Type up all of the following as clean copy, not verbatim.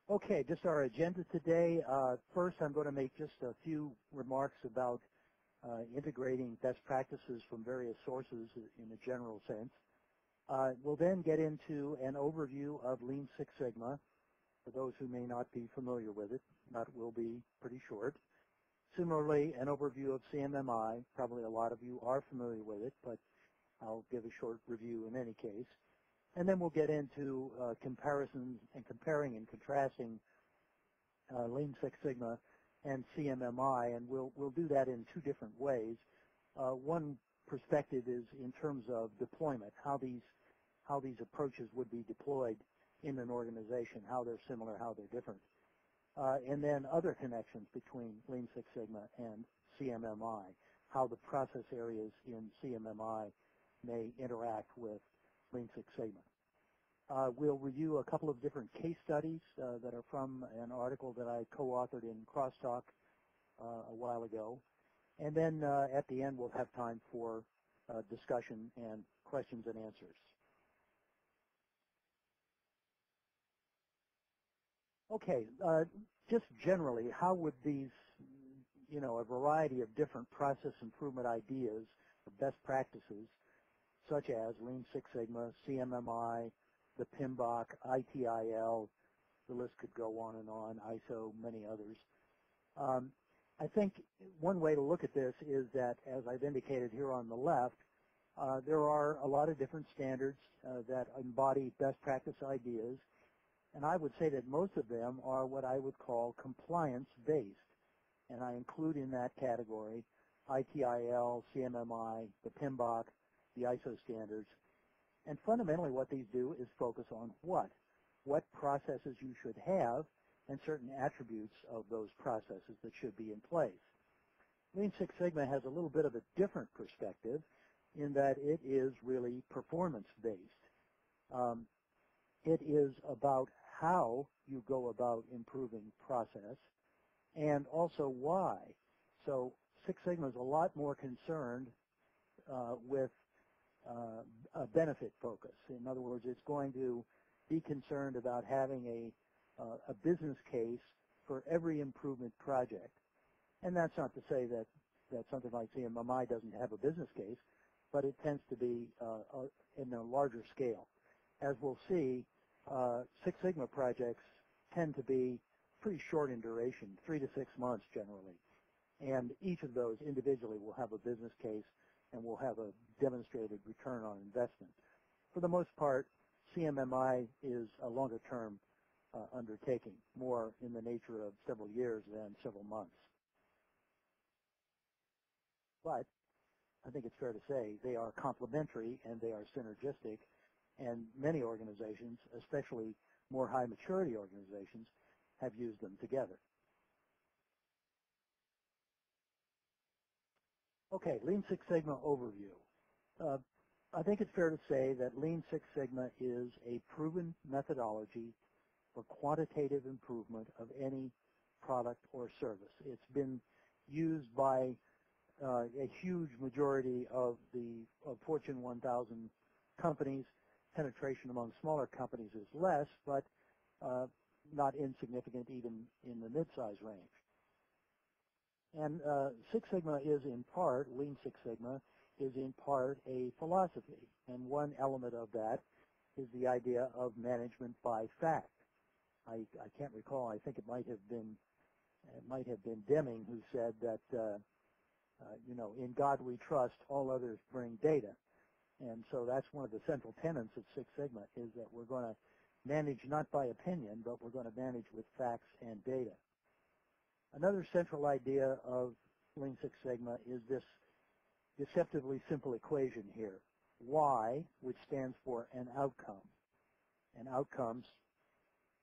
Okay, just our agenda today. First, I'm going to make just a few remarks about integrating best practices from various sources in a general sense. We'll then get into an overview of Lean Six Sigma, for those who may not be familiar with it. That will be pretty short. Similarly, an overview of CMMI. Probably a lot of you are familiar with it, but I'll give a short review in any case. And then we'll get into comparisons and comparing and contrasting Lean Six Sigma and CMMI, and we'll do that in two different ways. One perspective is in terms of deployment, how these approaches would be deployed in an organization, how they're similar, how they're different. And then other connections between Lean Six Sigma and CMMI, how the process areas in CMMI may interact with Lean Six Sigma. We'll review a couple of different case studies that are from an article that I co-authored in Crosstalk a while ago. And then at the end, we'll have time for discussion and questions and answers. Okay, just generally, how would these, a variety of different process improvement ideas or best practices, such as Lean Six Sigma, CMMI, the PMBoK, ITIL, the list could go on and on, ISO, many others. I think one way to look at this is that, as I've indicated here on the left, there are a lot of different standards that embody best practice ideas, and I would say that most of them are what I would call compliance-based, and I include in that category ITIL, CMMI, the PMBoK, the ISO standards. And fundamentally what these do is focus on what processes you should have and certain attributes of those processes that should be in place. Lean Six Sigma has a little bit of a different perspective in that it is really performance-based. It is about how you go about improving process and also why. So Six Sigma is a lot more concerned with a benefit focus. In other words, it's going to be concerned about having a business case for every improvement project. And that's not to say that something like CMMI doesn't have a business case, but it tends to be in a larger scale. As we'll see, Six Sigma projects tend to be pretty short in duration, 3 to 6 months generally. And each of those individually will have a business case and will have a demonstrated return on investment. For the most part, CMMI is a longer-term undertaking, more in the nature of several years than several months. But I think it's fair to say they are complementary and they are synergistic, and many organizations, especially more high-maturity organizations, have used them together. Okay, Lean Six Sigma overview. I think it's fair to say that Lean Six Sigma is a proven methodology for quantitative improvement of any product or service. It's been used by a huge majority of the Fortune 1000 companies. Penetration among smaller companies is less, but not insignificant even in the mid-size range. And Six Sigma is in part, Lean Six Sigma is in part a philosophy. And one element of that is the idea of management by fact. I can't recall, I think it might have been Deming who said that, in God we trust, all others bring data. And so that's one of the central tenets of Six Sigma, is that we're going to manage not by opinion, but we're going to manage with facts and data. Another central idea of Lean Six Sigma is this deceptively simple equation here. Y, which stands for an outcome. And outcomes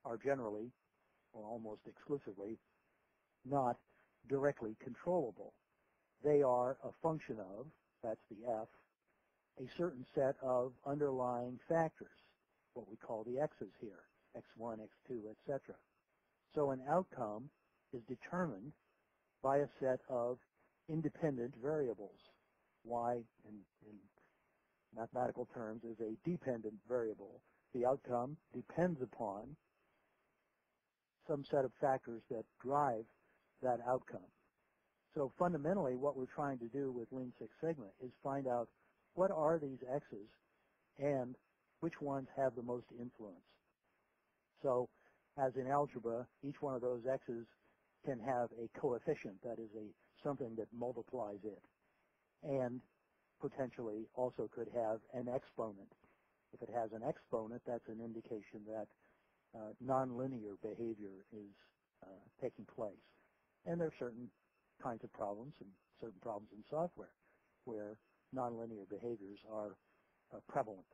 are generally, or almost exclusively, not directly controllable. They are a function of, that's the F, a certain set of underlying factors, what we call the X's here, X1, X2, etc. So an outcome is determined by a set of independent variables. Y, in mathematical terms, is a dependent variable. The outcome depends upon some set of factors that drive that outcome. So fundamentally, what we're trying to do with Lean Six Sigma is find out what are these X's and which ones have the most influence. So as in algebra, each one of those X's can have a coefficient, that is something that multiplies it, and potentially also could have an exponent. If it has an exponent, that's an indication that nonlinear behavior is taking place. And there are certain kinds of problems and certain problems in software where nonlinear behaviors are prevalent.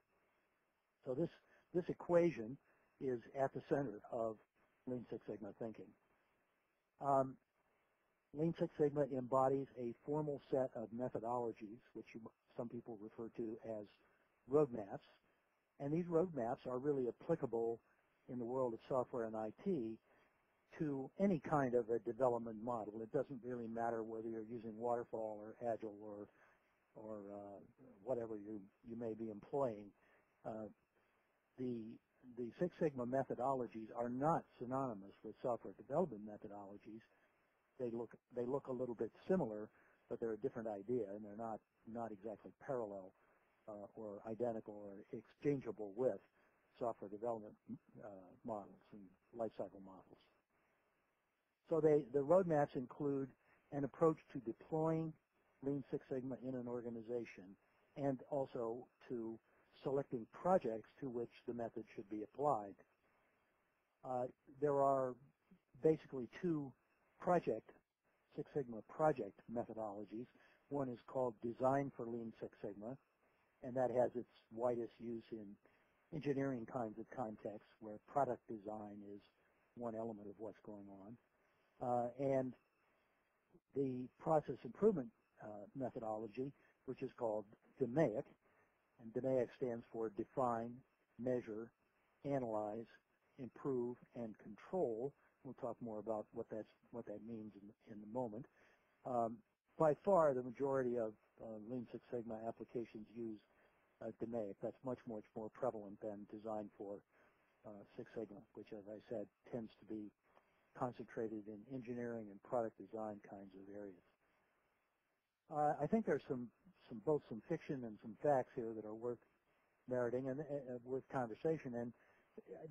So this equation is at the center of Lean Six Sigma thinking. Lean Six Sigma embodies a formal set of methodologies, which some people refer to as roadmaps. And these roadmaps are really applicable in the world of software and IT to any kind of a development model. It doesn't really matter whether you're using waterfall or agile or whatever you may be employing. The Six Sigma methodologies are not synonymous with software development methodologies. They look a little bit similar, but they're a different idea, and they're not exactly parallel or identical or exchangeable with software development models and lifecycle models. So the roadmaps include an approach to deploying Lean Six Sigma in an organization and also to selecting projects to which the method should be applied. There are basically two Six Sigma project methodologies. One is called Design for Lean Six Sigma, and that has its widest use in engineering kinds of contexts where product design is one element of what's going on. And the process improvement methodology, which is called DMAIC, and DMAIC stands for Define, Measure, Analyze, Improve, and Control. We'll talk more about what that means in a moment. By far, the majority of Lean Six Sigma applications use DMAIC. That's much more prevalent than Design for Six Sigma, which, as I said, tends to be concentrated in engineering and product design kinds of areas. I think there's both some fiction and some facts here that are worth meriting and worth conversation. And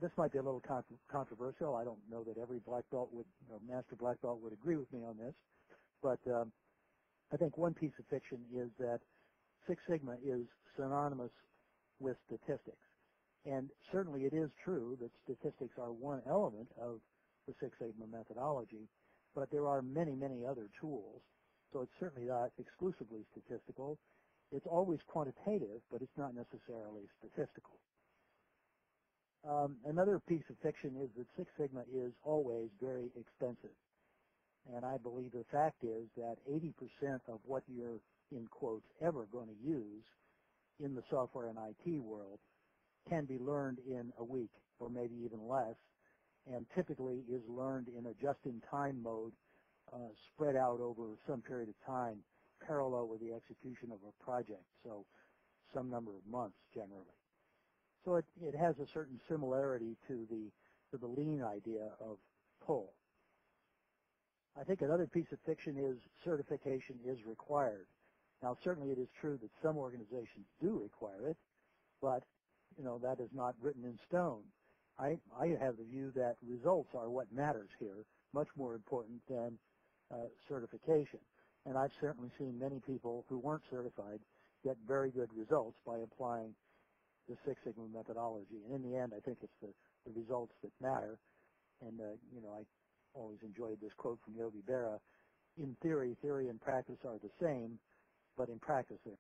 this might be a little controversial. I don't know that every black belt or master black belt would agree with me on this, but I think one piece of fiction is that Six Sigma is synonymous with statistics. And certainly it is true that statistics are one element of the Six Sigma methodology, but there are many, many other tools. So it's certainly not exclusively statistical. It's always quantitative, but it's not necessarily statistical. Another piece of fiction is that Six Sigma is always very expensive. And I believe the fact is that 80% of what you're, in quotes, ever going to use in the software and IT world can be learned in a week or maybe even less, and typically is learned in a just-in-time mode spread out over some period of time, parallel with the execution of a project, so some number of months generally. So it has a certain similarity to the lean idea of pull. I think another piece of fiction is certification is required. Now, certainly it is true that some organizations do require it, but that is not written in stone. I have the view that results are what matters here, much more important than certification. And I've certainly seen many people who weren't certified get very good results by applying the Six Sigma methodology. And in the end, I think it's the results that matter. And, I always enjoyed this quote from Yogi Berra: in theory and practice are the same, but in practice they're